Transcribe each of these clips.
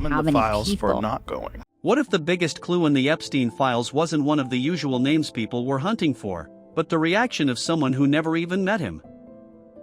I'm in how the many files people? for not going. What if the biggest clue in the Epstein files wasn't one of the usual names people were hunting for, but the reaction of someone who never even met him?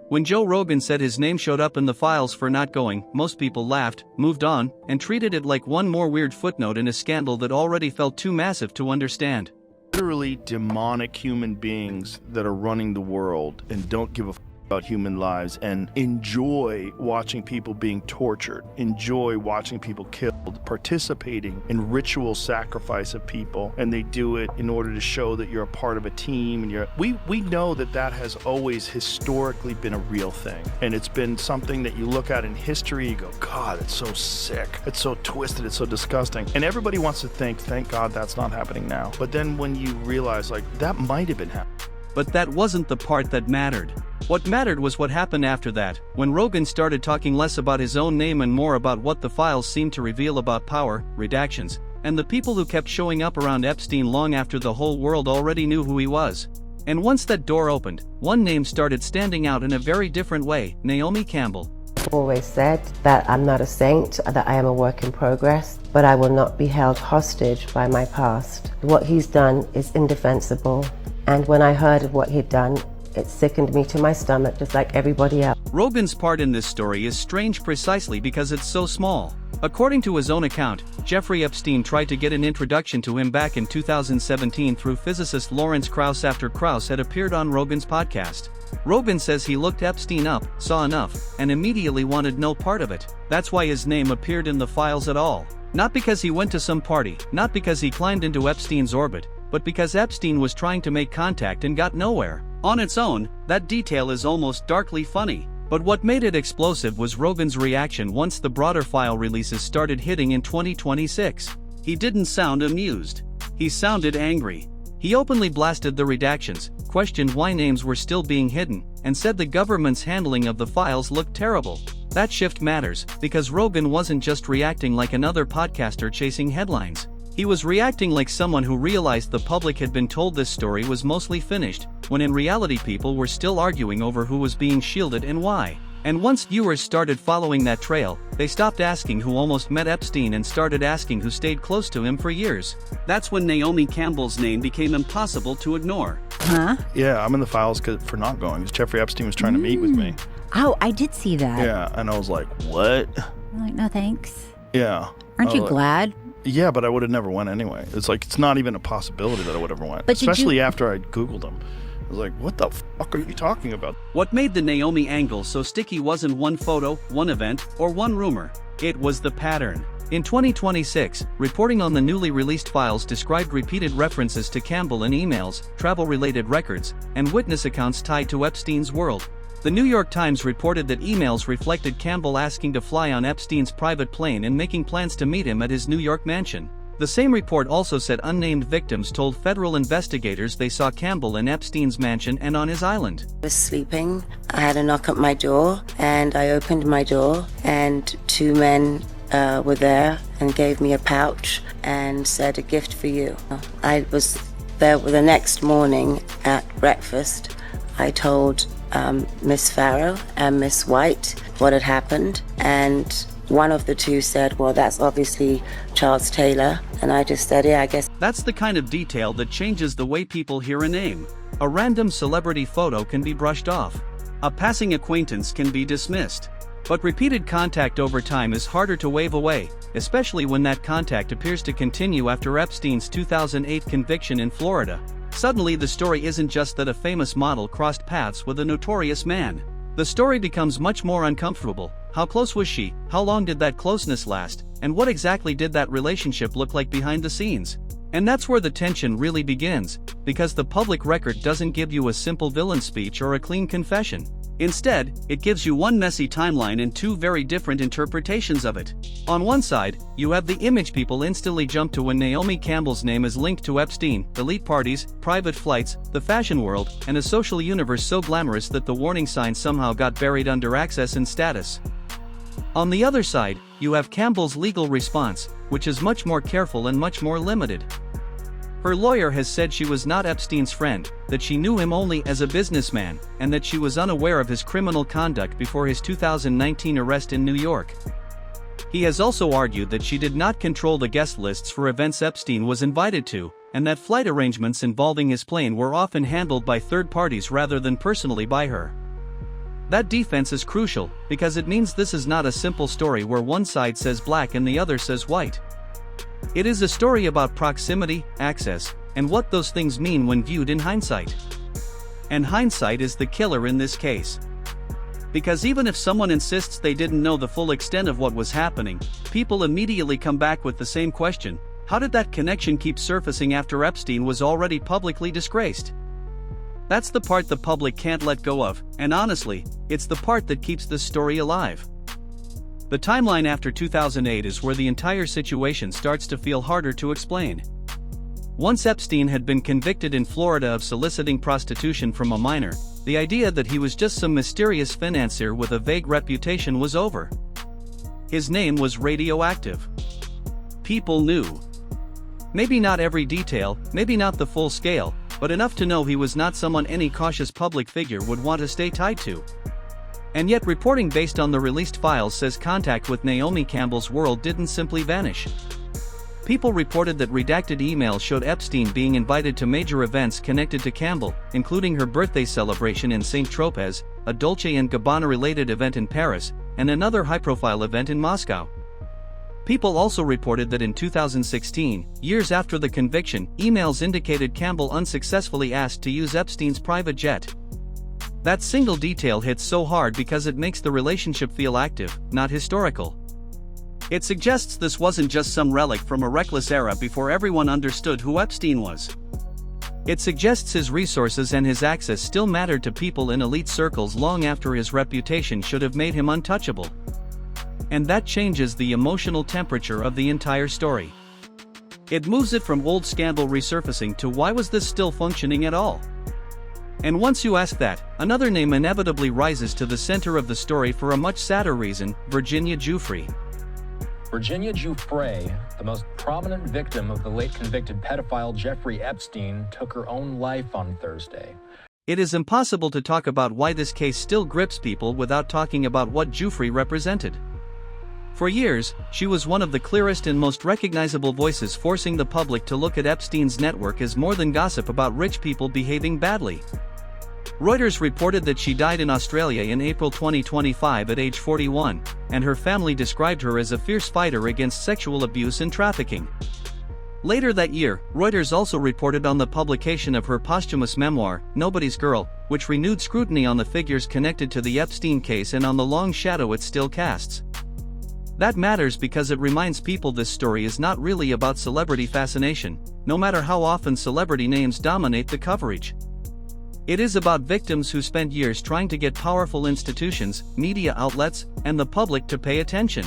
When Joe Rogan said his name showed up in the files for not going, most people laughed, moved on, and treated it like one more weird footnote in a scandal that already felt too massive to understand. Literally demonic human beings that are running the world and don't give a about human lives and enjoy watching people being tortured, enjoy watching people killed, participating in ritual sacrifice of people, and they do it in order to show that you're a part of a team. And we know that has always historically been a real thing, and it's been something that you look at in history, you go, God, it's so sick, it's so twisted, it's so disgusting, and everybody wants to think, thank God that's not happening now. But then when you realize, like, that might have been happening. But that wasn't the part that mattered. What mattered was what happened after that, when Rogan started talking less about his own name and more about what the files seemed to reveal about power, redactions, and the people who kept showing up around Epstein long after the whole world already knew who he was. And once that door opened, one name started standing out in a very different way: Naomi Campbell. I've always said that I'm not a saint, that I am a work in progress, but I will not be held hostage by my past. What he's done is indefensible, and when I heard of what he'd done, it sickened me to my stomach, just like everybody else. Rogan's part in this story is strange precisely because it's so small. According to his own account, Jeffrey Epstein tried to get an introduction to him back in 2017 through physicist Lawrence Krauss after Krauss had appeared on Rogan's podcast. Rogan says he looked Epstein up, saw enough, and immediately wanted no part of it. That's why his name appeared in the files at all. Not because he went to some party, not because he climbed into Epstein's orbit, but because Epstein was trying to make contact and got nowhere. On its own, that detail is almost darkly funny. But what made it explosive was Rogan's reaction once the broader file releases started hitting in 2026. He didn't sound amused. He sounded angry. He openly blasted the redactions, questioned why names were still being hidden, and said the government's handling of the files looked terrible. That shift matters, because Rogan wasn't just reacting like another podcaster chasing headlines. He was reacting like someone who realized the public had been told this story was mostly finished, when in reality people were still arguing over who was being shielded and why. And once viewers started following that trail, they stopped asking who almost met Epstein and started asking who stayed close to him for years. That's when Naomi Campbell's name became impossible to ignore. Huh? Yeah, I'm in the files for not going, because Jeffrey Epstein was trying to meet with me. Oh, I did see that. Yeah, and I was like, what? I'm like, no thanks. Yeah. Aren't you glad? Yeah, but I would have never went anyway. It's like, it's not even a possibility that I would ever went. But especially after I Googled him. I was like, what the fuck are you talking about? What made the Naomi angle so sticky wasn't one photo, one event, or one rumor. It was the pattern. In 2026, reporting on the newly released files described repeated references to Campbell in emails, travel-related records, and witness accounts tied to Epstein's world. The New York Times reported that emails reflected Campbell asking to fly on Epstein's private plane and making plans to meet him at his New York mansion. The same report also said unnamed victims told federal investigators they saw Campbell in Epstein's mansion and on his island. I was sleeping. I had a knock at my door, and I opened my door, and two men were there and gave me a pouch and said, "A gift for you." I was there the next morning at breakfast. I told Miss Farrow and Miss White what had happened, and one of the two said, "Well, that's obviously Charles Taylor," and I just said, "Yeah, I guess." That's the kind of detail that changes the way people hear a name. A random celebrity photo can be brushed off. A passing acquaintance can be dismissed. But repeated contact over time is harder to wave away, especially when that contact appears to continue after Epstein's 2008 conviction in Florida. Suddenly the story isn't just that a famous model crossed paths with a notorious man. The story becomes much more uncomfortable. How close was she? How long did that closeness last? And what exactly did that relationship look like behind the scenes? And that's where the tension really begins, because the public record doesn't give you a simple villain speech or a clean confession. Instead, it gives you one messy timeline and two very different interpretations of it. On one side, you have the image people instantly jump to when Naomi Campbell's name is linked to Epstein, elite parties, private flights, the fashion world, and a social universe so glamorous that the warning sign somehow got buried under access and status. On the other side, you have Campbell's legal response, which is much more careful and much more limited. Her lawyer has said she was not Epstein's friend, that she knew him only as a businessman, and that she was unaware of his criminal conduct before his 2019 arrest in New York. He has also argued that she did not control the guest lists for events Epstein was invited to, and that flight arrangements involving his plane were often handled by third parties rather than personally by her. That defense is crucial, because it means this is not a simple story where one side says black and the other says white. It is a story about proximity, access, and what those things mean when viewed in hindsight. And hindsight is the killer in this case. Because even if someone insists they didn't know the full extent of what was happening, people immediately come back with the same question: how did that connection keep surfacing after Epstein was already publicly disgraced? That's the part the public can't let go of, and honestly, it's the part that keeps this story alive. The timeline after 2008 is where the entire situation starts to feel harder to explain. Once Epstein had been convicted in Florida of soliciting prostitution from a minor, the idea that he was just some mysterious financier with a vague reputation was over. His name was radioactive. People knew. Maybe not every detail, maybe not the full scale, but enough to know he was not someone any cautious public figure would want to stay tied to. And yet reporting based on the released files says contact with Naomi Campbell's world didn't simply vanish. People reported that redacted emails showed Epstein being invited to major events connected to Campbell, including her birthday celebration in St. Tropez, a Dolce & Gabbana-related event in Paris, and another high-profile event in Moscow. People also reported that in 2016, years after the conviction, emails indicated Campbell unsuccessfully asked to use Epstein's private jet. That single detail hits so hard because it makes the relationship feel active, not historical. It suggests this wasn't just some relic from a reckless era before everyone understood who Epstein was. It suggests his resources and his access still mattered to people in elite circles long after his reputation should have made him untouchable. And that changes the emotional temperature of the entire story. It moves it from old scandal resurfacing to why was this still functioning at all? And once you ask that, another name inevitably rises to the center of the story for a much sadder reason: Virginia Giuffre. Virginia Giuffre, the most prominent victim of the late convicted pedophile Jeffrey Epstein, took her own life on Thursday. It is impossible to talk about why this case still grips people without talking about what Giuffre represented. For years, she was one of the clearest and most recognizable voices forcing the public to look at Epstein's network as more than gossip about rich people behaving badly. Reuters reported that she died in Australia in April 2025 at age 41, and her family described her as a fierce fighter against sexual abuse and trafficking. Later that year, Reuters also reported on the publication of her posthumous memoir, Nobody's Girl, which renewed scrutiny on the figures connected to the Epstein case and on the long shadow it still casts. That matters because it reminds people this story is not really about celebrity fascination, no matter how often celebrity names dominate the coverage. It is about victims who spent years trying to get powerful institutions, media outlets, and the public to pay attention.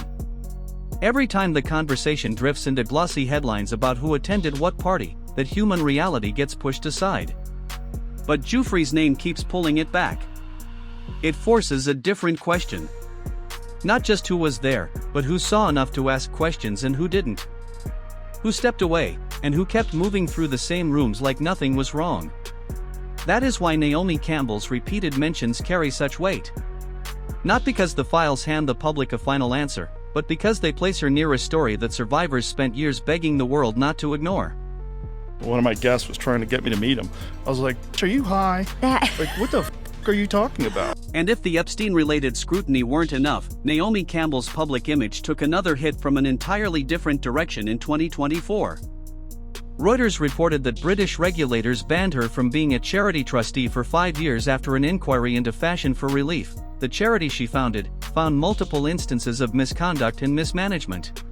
Every time the conversation drifts into glossy headlines about who attended what party, that human reality gets pushed aside. But Giuffre's name keeps pulling it back. It forces a different question. Not just who was there, but who saw enough to ask questions and who didn't. Who stepped away, and who kept moving through the same rooms like nothing was wrong. That is why Naomi Campbell's repeated mentions carry such weight. Not because the files hand the public a final answer, but because they place her near a story that survivors spent years begging the world not to ignore. One of my guests was trying to get me to meet him. I was like, "Are you high? Like, what the f*** are you talking about?" And if the Epstein-related scrutiny weren't enough, Naomi Campbell's public image took another hit from an entirely different direction in 2024. Reuters reported that British regulators banned her from being a charity trustee for 5 years after an inquiry into Fashion for Relief, the charity she founded, found multiple instances of misconduct and mismanagement.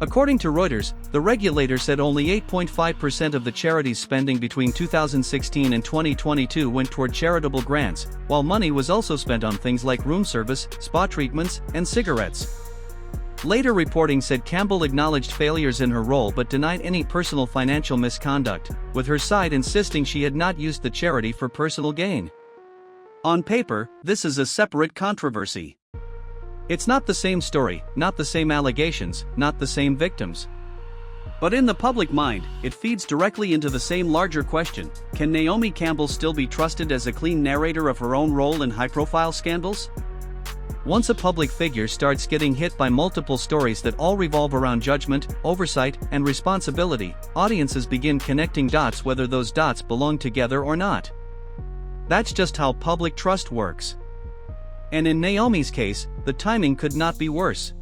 According to Reuters, the regulator said only 8.5% of the charity's spending between 2016 and 2022 went toward charitable grants, while money was also spent on things like room service, spa treatments, and cigarettes. Later reporting said Campbell acknowledged failures in her role but denied any personal financial misconduct, with her side insisting she had not used the charity for personal gain. On paper, this is a separate controversy. It's not the same story, not the same allegations, not the same victims. But in the public mind, it feeds directly into the same larger question: can Naomi Campbell still be trusted as a clean narrator of her own role in high-profile scandals? Once a public figure starts getting hit by multiple stories that all revolve around judgment, oversight, and responsibility, audiences begin connecting dots whether those dots belong together or not. That's just how public trust works. And in Naomi's case, the timing could not be worse.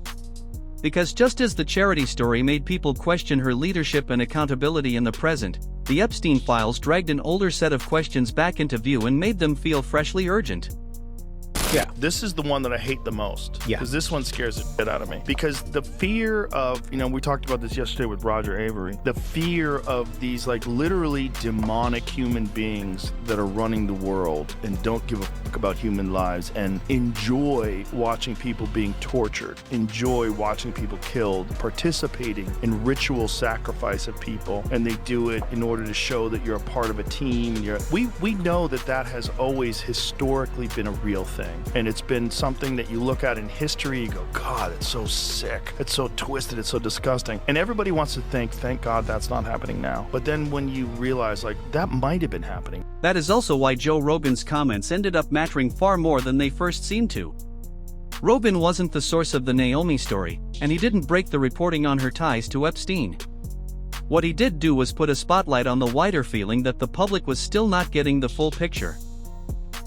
Because just as the charity story made people question her leadership and accountability in the present, the Epstein files dragged an older set of questions back into view and made them feel freshly urgent. Yeah. This is the one that I hate the most. Yeah. Because this one scares the shit out of me. Because the fear of, we talked about this yesterday with Roger Avery, the fear of these like literally demonic human beings that are running the world and don't give a fuck about human lives and enjoy watching people being tortured, enjoy watching people killed, participating in ritual sacrifice of people, and they do it in order to show that you're a part of a team. We know that has always historically been a real thing. And it's been something that you look at in history, you go, God, it's so sick. It's so twisted. It's so disgusting. And everybody wants to think, thank God that's not happening now. But then when you realize, like, that might have been happening. That is also why Joe Rogan's comments ended up mattering far more than they first seemed to. Rogan wasn't the source of the Naomi story, and he didn't break the reporting on her ties to Epstein. What he did do was put a spotlight on the wider feeling that the public was still not getting the full picture.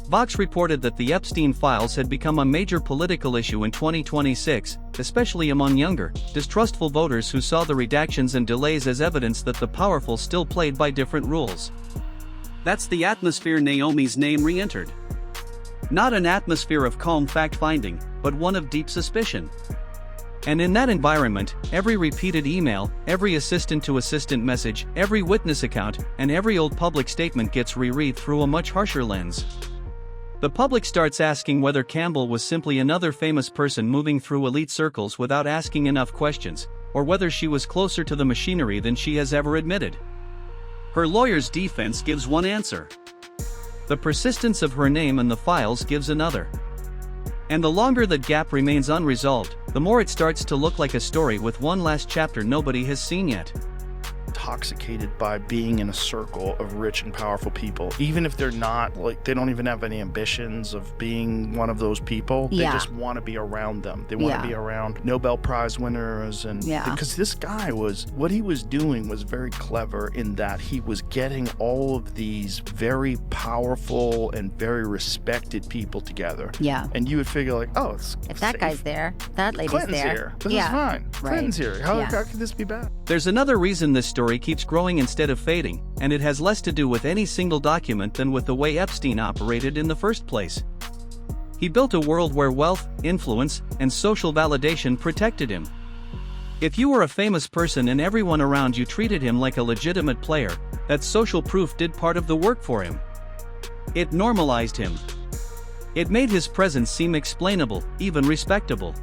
Vox reported that the Epstein files had become a major political issue in 2026, especially among younger, distrustful voters who saw the redactions and delays as evidence that the powerful still played by different rules. That's the atmosphere Naomi's name re-entered. Not an atmosphere of calm fact-finding, but one of deep suspicion. And in that environment, every repeated email, every assistant-to-assistant message, every witness account, and every old public statement gets reread through a much harsher lens. The public starts asking whether Campbell was simply another famous person moving through elite circles without asking enough questions, or whether she was closer to the machinery than she has ever admitted. Her lawyer's defense gives one answer. The persistence of her name in the files gives another. And the longer that gap remains unresolved, the more it starts to look like a story with one last chapter nobody has seen yet. Intoxicated by being in a circle of rich and powerful people, even if they're not, like, they don't even have any ambitions of being one of those people. They just want to be around them. They want to be around Nobel Prize winners, and because this guy what he was doing was very clever in that he was getting all of these very powerful and very respected people together. Yeah. And you would figure, like, oh, it's if that safe. Guy's there, that lady's Clinton's there. here. This is fine. Clinton's here. How could this be bad? There's another reason this story keeps growing instead of fading, and it has less to do with any single document than with the way Epstein operated in the first place. He built a world where wealth, influence, and social validation protected him. If you were a famous person and everyone around you treated him like a legitimate player, that social proof did part of the work for him. It normalized him. It made his presence seem explainable, even respectable.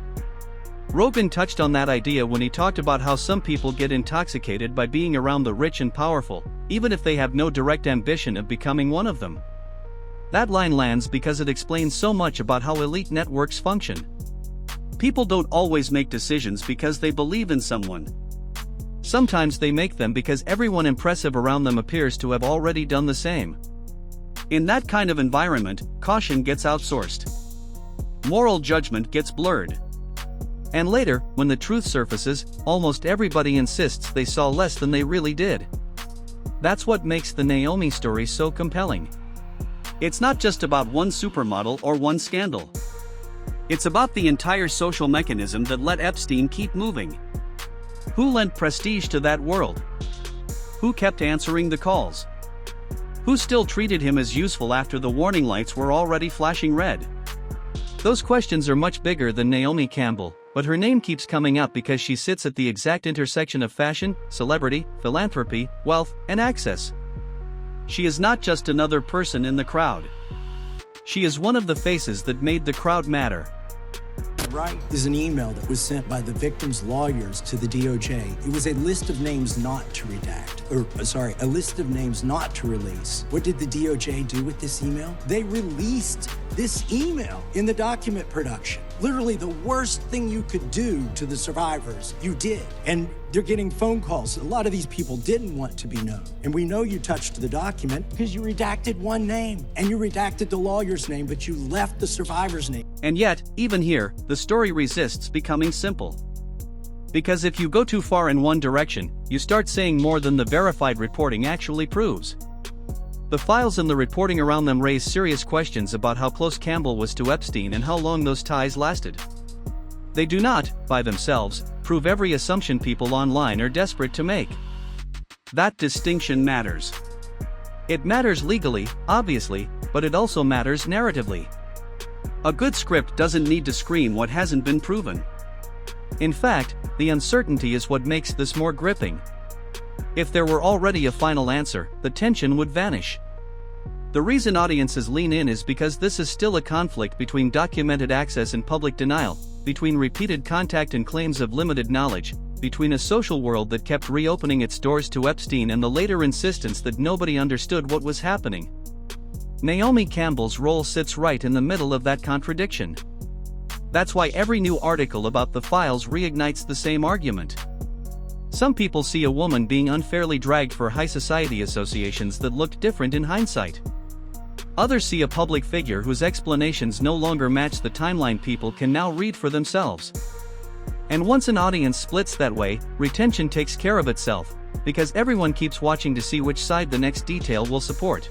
Rogan touched on that idea when he talked about how some people get intoxicated by being around the rich and powerful, even if they have no direct ambition of becoming one of them. That line lands because it explains so much about how elite networks function. People don't always make decisions because they believe in someone. Sometimes they make them because everyone impressive around them appears to have already done the same. In that kind of environment, caution gets outsourced. Moral judgment gets blurred. And later, when the truth surfaces, almost everybody insists they saw less than they really did. That's what makes the Naomi story so compelling. It's not just about one supermodel or one scandal. It's about the entire social mechanism that let Epstein keep moving. Who lent prestige to that world? Who kept answering the calls? Who still treated him as useful after the warning lights were already flashing red? Those questions are much bigger than Naomi Campbell, but her name keeps coming up because she sits at the exact intersection of fashion, celebrity, philanthropy, wealth, and access. She is not just another person in the crowd. She is one of the faces that made the crowd matter. Right is an email that was sent by the victim's lawyers to the DOJ. It was a list of names not to a list of names not to release. What did the DOJ do with this email? They released this email in the document production. Literally the worst thing you could do to the survivors, you did. And they're getting phone calls. A lot of these people didn't want to be known. And we know you touched the document because you redacted one name and you redacted the lawyer's name, but you left the survivor's name. And yet, even here, the story resists becoming simple. Because if you go too far in one direction, you start saying more than the verified reporting actually proves. The files and the reporting around them raise serious questions about how close Campbell was to Epstein and how long those ties lasted. They do not, by themselves, prove every assumption people online are desperate to make. That distinction matters. It matters legally, obviously, but it also matters narratively. A good script doesn't need to scream what hasn't been proven. In fact, the uncertainty is what makes this more gripping. If there were already a final answer, the tension would vanish. The reason audiences lean in is because this is still a conflict between documented access and public denial, between repeated contact and claims of limited knowledge, between a social world that kept reopening its doors to Epstein and the later insistence that nobody understood what was happening. Naomi Campbell's role sits right in the middle of that contradiction. That's why every new article about the files reignites the same argument. Some people see a woman being unfairly dragged for high society associations that looked different in hindsight. Others see a public figure whose explanations no longer match the timeline people can now read for themselves. And once an audience splits that way, retention takes care of itself, because everyone keeps watching to see which side the next detail will support.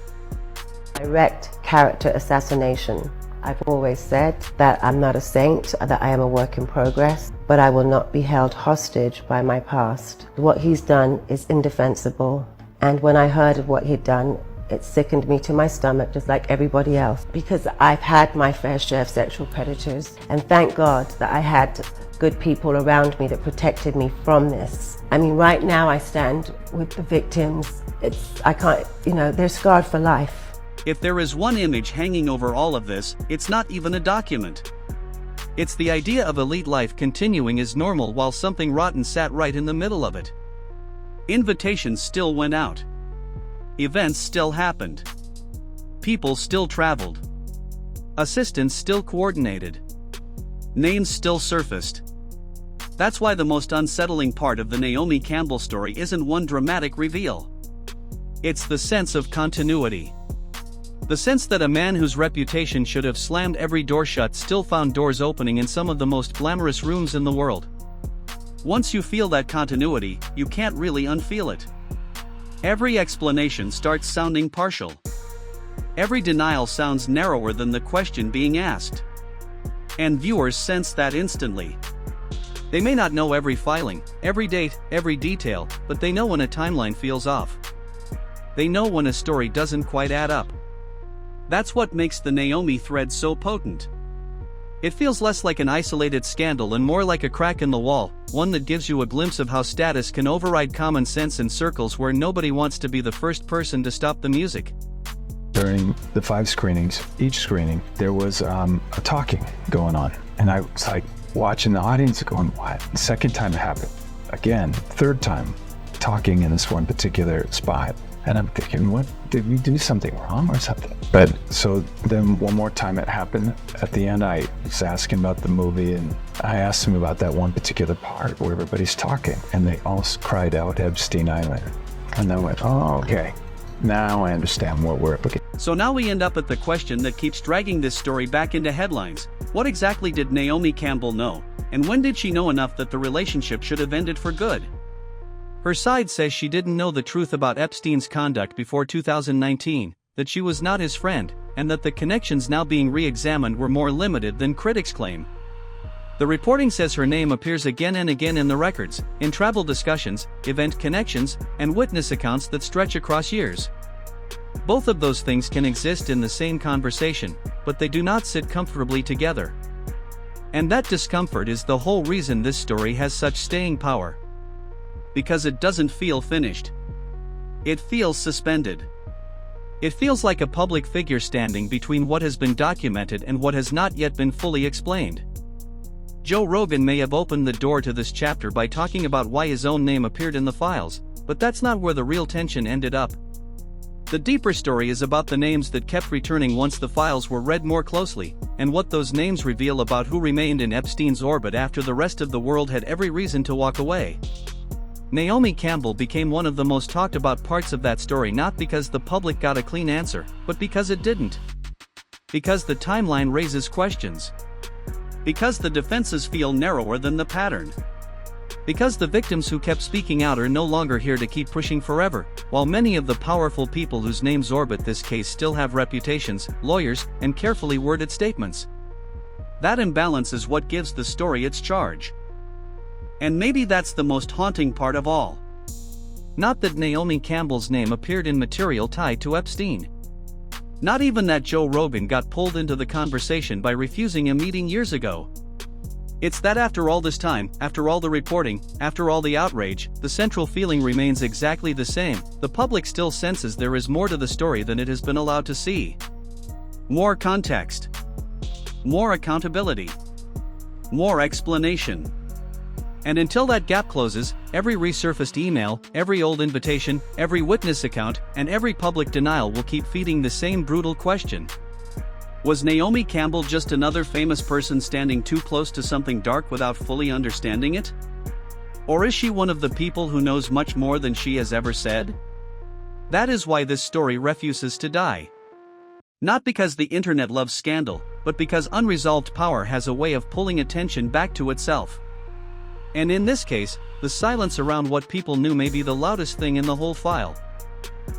Direct character assassination. I've always said that I'm not a saint, that I am a work in progress, but I will not be held hostage by my past. What he's done is indefensible, and when I heard of what he'd done, it sickened me to my stomach just like everybody else, because I've had my fair share of sexual predators, and thank God that I had good people around me that protected me from this. I mean, right now I stand with the victims. They're scarred for life. If there is one image hanging over all of this, it's not even a document. It's the idea of elite life continuing as normal while something rotten sat right in the middle of it. Invitations still went out. Events still happened. People still traveled. Assistants still coordinated. Names still surfaced. That's why the most unsettling part of the Naomi Campbell story isn't one dramatic reveal. It's the sense of continuity. The sense that a man whose reputation should have slammed every door shut still found doors opening in some of the most glamorous rooms in the world. Once you feel that continuity, you can't really unfeel it. Every explanation starts sounding partial. Every denial sounds narrower than the question being asked. And viewers sense that instantly. They may not know every filing, every date, every detail, but they know when a timeline feels off. They know when a story doesn't quite add up. That's what makes the Naomi thread so potent. It feels less like an isolated scandal and more like a crack in the wall, one that gives you a glimpse of how status can override common sense in circles where nobody wants to be the first person to stop the music. During the 5 screenings, each screening, there was a talking going on. And I was like watching the audience going, what? The second time it happened. Again, third time, talking in this one particular spot. And I'm thinking, what, did we do something wrong or something? But so then one more time it happened. At the end, I was asking about the movie and I asked them about that one particular part where everybody's talking and they all cried out Epstein Island. And I went, oh, okay. Now I understand what we're up against. So now we end up at the question that keeps dragging this story back into headlines. What exactly did Naomi Campbell know? And when did she know enough that the relationship should have ended for good? Her side says she didn't know the truth about Epstein's conduct before 2019, that she was not his friend, and that the connections now being re-examined were more limited than critics claim. The reporting says her name appears again and again in the records, in travel discussions, event connections, and witness accounts that stretch across years. Both of those things can exist in the same conversation, but they do not sit comfortably together. And that discomfort is the whole reason this story has such staying power. Because it doesn't feel finished. It feels suspended. It feels like a public figure standing between what has been documented and what has not yet been fully explained. Joe Rogan may have opened the door to this chapter by talking about why his own name appeared in the files, but that's not where the real tension ended up. The deeper story is about the names that kept returning once the files were read more closely, and what those names reveal about who remained in Epstein's orbit after the rest of the world had every reason to walk away. Naomi Campbell became one of the most talked about parts of that story, not because the public got a clean answer, but because it didn't. Because the timeline raises questions. Because the defenses feel narrower than the pattern. Because the victims who kept speaking out are no longer here to keep pushing forever, while many of the powerful people whose names orbit this case still have reputations, lawyers, and carefully worded statements. That imbalance is what gives the story its charge. And maybe that's the most haunting part of all. Not that Naomi Campbell's name appeared in material tied to Epstein. Not even that Joe Rogan got pulled into the conversation by refusing a meeting years ago. It's that after all this time, after all the reporting, after all the outrage, the central feeling remains exactly the same. The public still senses there is more to the story than it has been allowed to see. More context. More accountability. More explanation. And until that gap closes, every resurfaced email, every old invitation, every witness account, and every public denial will keep feeding the same brutal question. Was Naomi Campbell just another famous person standing too close to something dark without fully understanding it? Or is she one of the people who knows much more than she has ever said? That is why this story refuses to die. Not because the internet loves scandal, but because unresolved power has a way of pulling attention back to itself. And in this case, the silence around what people knew may be the loudest thing in the whole file.